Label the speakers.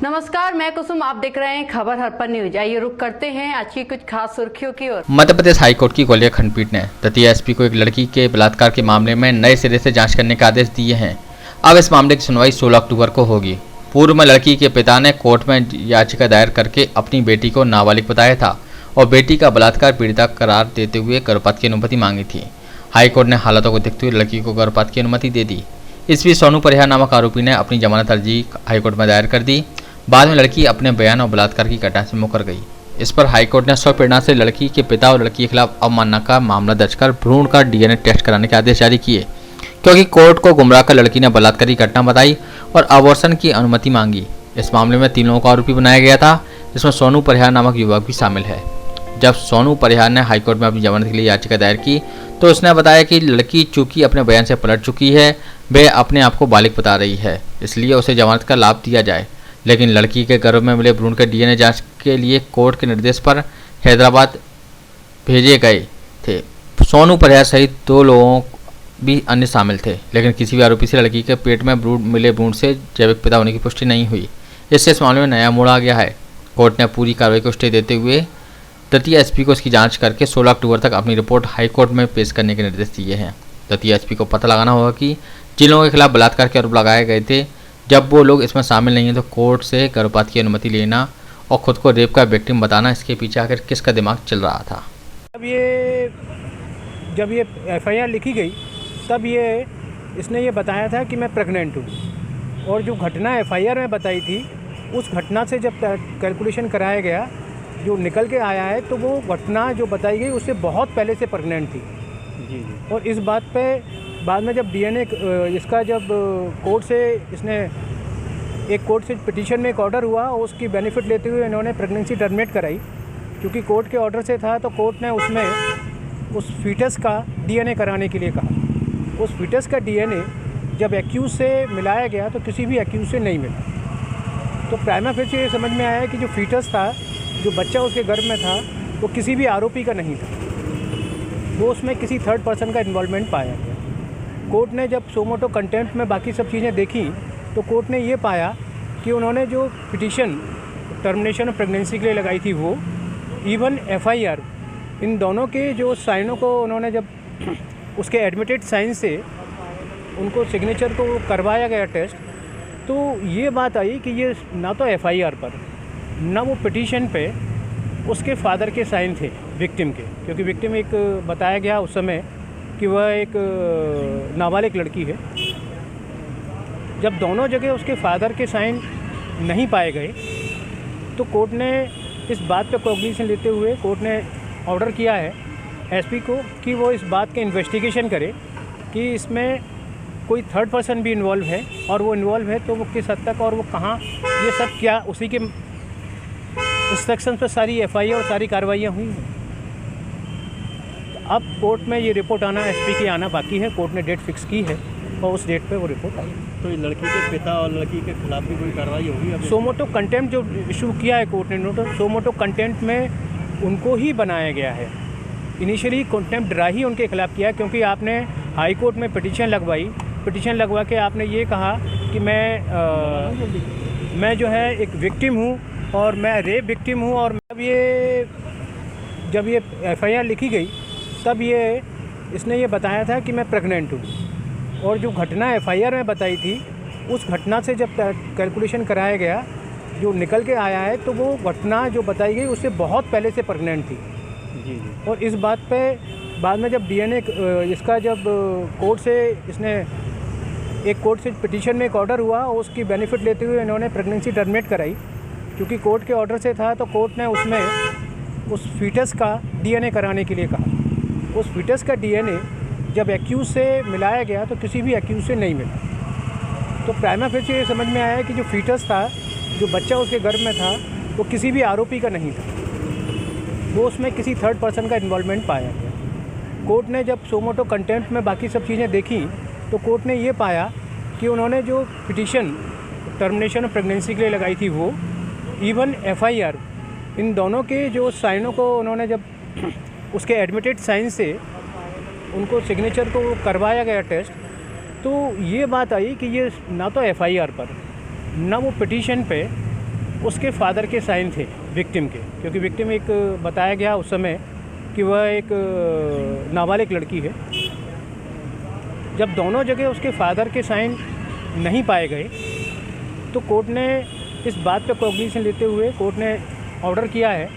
Speaker 1: नमस्कार, मैं कुसुम। आप देख रहे हैं खबर हरपन न्यूज। आइए रुक करते हैं आज की कुछ खास सुर्खियों की ओर।
Speaker 2: मध्य प्रदेश हाईकोर्ट की ग्वालियर खंडपीठ ने तृतीय एसपी को एक लड़की के बलात्कार के मामले में नए सिरे से जांच करने के आदेश दिए हैं। अब इस मामले की सुनवाई 16 अक्टूबर को होगी। पूर्व में लड़की के पिता ने कोर्ट में याचिका दायर करके अपनी बेटी को नाबालिग बताया था और बेटी का बलात्कार पीड़िता करार देते हुए गर्भपात की अनुमति मांगी थी। हाईकोर्ट ने हालातों को देखते हुए लड़की को गर्भपात की अनुमति दे दी। इस बीच सोनू परिहार नामक आरोपी ने अपनी जमानत अर्जी हाईकोर्ट में दायर कर दी। बाद में लड़की अपने बयान और बलात्कार की घटना से मुकर गई। इस पर हाईकोर्ट ने स्वप्रेरणा से लड़की के पिता और लड़की के खिलाफ अवमानना का मामला दर्ज कर भ्रूण का डीएनए टेस्ट कराने के आदेश जारी किए, क्योंकि कोर्ट को गुमराह कर लड़की ने बलात्कार की घटना बताई और अबॉर्शन की अनुमति मांगी। इस मामले में 3 लोगों को आरोपी बनाया गया था, जिसमें सोनू परिहार नामक युवक भी शामिल है। जब सोनू परिहार ने हाईकोर्ट में अपनी जमानत के लिए याचिका दायर की तो उसने बताया कि लड़की चूंकि अपने बयान से पलट चुकी है, वह अपने आप को बालिग बता रही है, इसलिए उसे जमानत का लाभ दिया जाए। लेकिन लड़की के गर्भ में मिले भ्रूण के डीएनए जांच के लिए कोर्ट के निर्देश पर हैदराबाद भेजे गए थे। सोनू परिहार सहित 2 लोगों भी अन्य शामिल थे, लेकिन किसी भी आरोपी से लड़की के पेट में मिले भ्रूण से जैविक पिता होने की पुष्टि नहीं हुई। इससे इस मामले में नया मोड़ आ गया है। कोर्ट ने पूरी कार्रवाई को स्टे देते हुए तृतीय एसपी को इसकी जांच करके 16 अक्टूबर तक अपनी रिपोर्ट हाईकोर्ट में पेश करने के निर्देश दिए हैं। तृतीय एसपी को पता लगाना होगा कि जिन लोगों के खिलाफ बलात्कार के आरोप लगाए गए थे, जब वो लोग इसमें शामिल नहीं हैं तो कोर्ट से गर्भपात की अनुमति लेना और खुद को रेप का विक्टिम बताना, इसके पीछे आखिर किसका दिमाग चल रहा था।
Speaker 3: जब ये एफआईआर लिखी गई तब इसने ये बताया था कि मैं प्रेग्नेंट हूँ, और जो घटना एफआईआर में बताई थी उस घटना से जब कैलकुलेशन कराया गया, जो निकल के आया है, तो वो घटना जो बताई गई उससे बहुत पहले से प्रेग्नेंट थी जी। और इस बात पे बाद में जब डीएनए इसका जब कोर्ट से इसने एक कोर्ट से पिटीशन में एक ऑर्डर हुआ, उसकी बेनिफिट लेते हुए इन्होंने प्रेगनेंसी टर्मिनेट कराई, क्योंकि कोर्ट के ऑर्डर से था। तो कोर्ट ने उसमें उस फीटस का डीएनए कराने के लिए कहा। उस फीटस का डीएनए जब एक्यूज से मिलाया गया तो किसी भी एक्यूज से नहीं मिला। तो प्राइमा फेसी ये समझ में आया कि जो फीटस था, जो बच्चा उसके गर्भ में था, वो किसी भी आरोपी का नहीं था, वो उसमें किसी थर्ड पर्सन का इन्वॉल्वमेंट पाया गया। कोर्ट ने जब सोमोटो कंटेम्प्ट में बाकी सब चीज़ें देखी तो कोर्ट ने ये पाया कि उन्होंने जो पिटीशन टर्मिनेशन ऑफ प्रेगनेंसी के लिए लगाई थी, वो इवन एफआईआर, इन दोनों के जो साइनों को उन्होंने जब उसके एडमिटेड साइन से उनको सिग्नेचर को करवाया गया टेस्ट, तो ये बात आई कि ये ना तो एफआईआर पर ना वो पिटीशन पे उसके फादर के साइन थे विक्टिम के, क्योंकि विक्टिम एक बताया गया उस समय कि वह एक नाबालिग लड़की है। जब दोनों जगह उसके फादर के साइन नहीं पाए गए तो कोर्ट ने इस बात पे कॉग्निशन लेते हुए कोर्ट ने ऑर्डर किया है एसपी को कि वो इस बात के इन्वेस्टिगेशन करे कि इसमें कोई थर्ड पर्सन भी इन्वॉल्व है, और वो इन्वॉल्व है तो वो किस हद तक और वो कहाँ, ये सब क्या उसी के इंस्ट्रक्शन पर सारी एफआईआर और सारी कार्रवाइयाँ हुई हैं। अब कोर्ट में ये रिपोर्ट आना, एसपी की आना बाकी है। कोर्ट ने डेट फिक्स की है और उस डेट पे वो रिपोर्ट आई।
Speaker 4: तो लड़की के पिता और लड़की के खिलाफ भी कोई कार्रवाई होगी? अब
Speaker 3: सोमोटो कंटेम्प्ट जो इशू किया है कोर्ट ने, नोटिस सोमोटो कंटेम्प्ट में उनको ही बनाया गया है। इनिशियली कंटेम्प्ट ड्रा ही उनके खिलाफ किया, क्योंकि आपने हाई कोर्ट में पिटीशन लगवाई। पिटीशन लगवा के आपने ये कहा कि मैं जो है एक विक्टिम हूँ और मैं रेप विक्टिम हूँ। और जब ये एफआईआर लिखी गई तब इसने ये बताया था कि मैं प्रेग्नेंट हूँ, और जो घटना एफआईआर में बताई थी उस घटना से जब कैलकुलेशन कराया गया, जो निकल के आया है, तो वो घटना जो बताई गई उससे बहुत पहले से प्रेग्नेंट थी जी। और इस बात पे बाद में जब डीएनए इसका जब कोर्ट से इसने एक कोर्ट से पिटीशन में एक ऑर्डर हुआ, उसकी बेनिफिट लेते हुए इन्होंने प्रेगनेंसी टर्मिनेट कराई, क्योंकि कोर्ट के ऑर्डर से था। तो कोर्ट ने उसमें उस फीटस का डीएनए कराने के लिए कहा। उस फीटस का डीएनए जब एक्यूज से मिलाया गया तो किसी भी एक्यूज से नहीं मिला। तो प्राइमा फेसी ये समझ में आया कि जो फीटस था, जो बच्चा उसके गर्भ में था, वो किसी भी आरोपी का नहीं था, वो उसमें किसी थर्ड पर्सन का इन्वॉल्वमेंट पाया गया। कोर्ट ने जब सोमोटो कंटेम्प्ट में बाकी सब चीज़ें देखी तो कोर्ट ने ये पाया कि उन्होंने जो पिटीशन टर्मिनेशन ऑफ प्रेगनेंसी के लिए लगाई थी, वो इवन एफआईआर, इन दोनों के जो साइनों को उन्होंने जब उसके एडमिटेड साइन से उनको सिग्नेचर को करवाया गया टेस्ट, तो ये बात आई कि ये ना तो एफआईआर पर ना वो पिटीशन पे उसके फादर के साइन थे विक्टिम के, क्योंकि विक्टिम एक बताया गया उस समय कि वह एक नाबालिग लड़की है। जब दोनों जगह उसके फादर के साइन नहीं पाए गए तो कोर्ट ने इस बात पे कॉग्निशन लेते हुए कोर्ट ने ऑर्डर किया है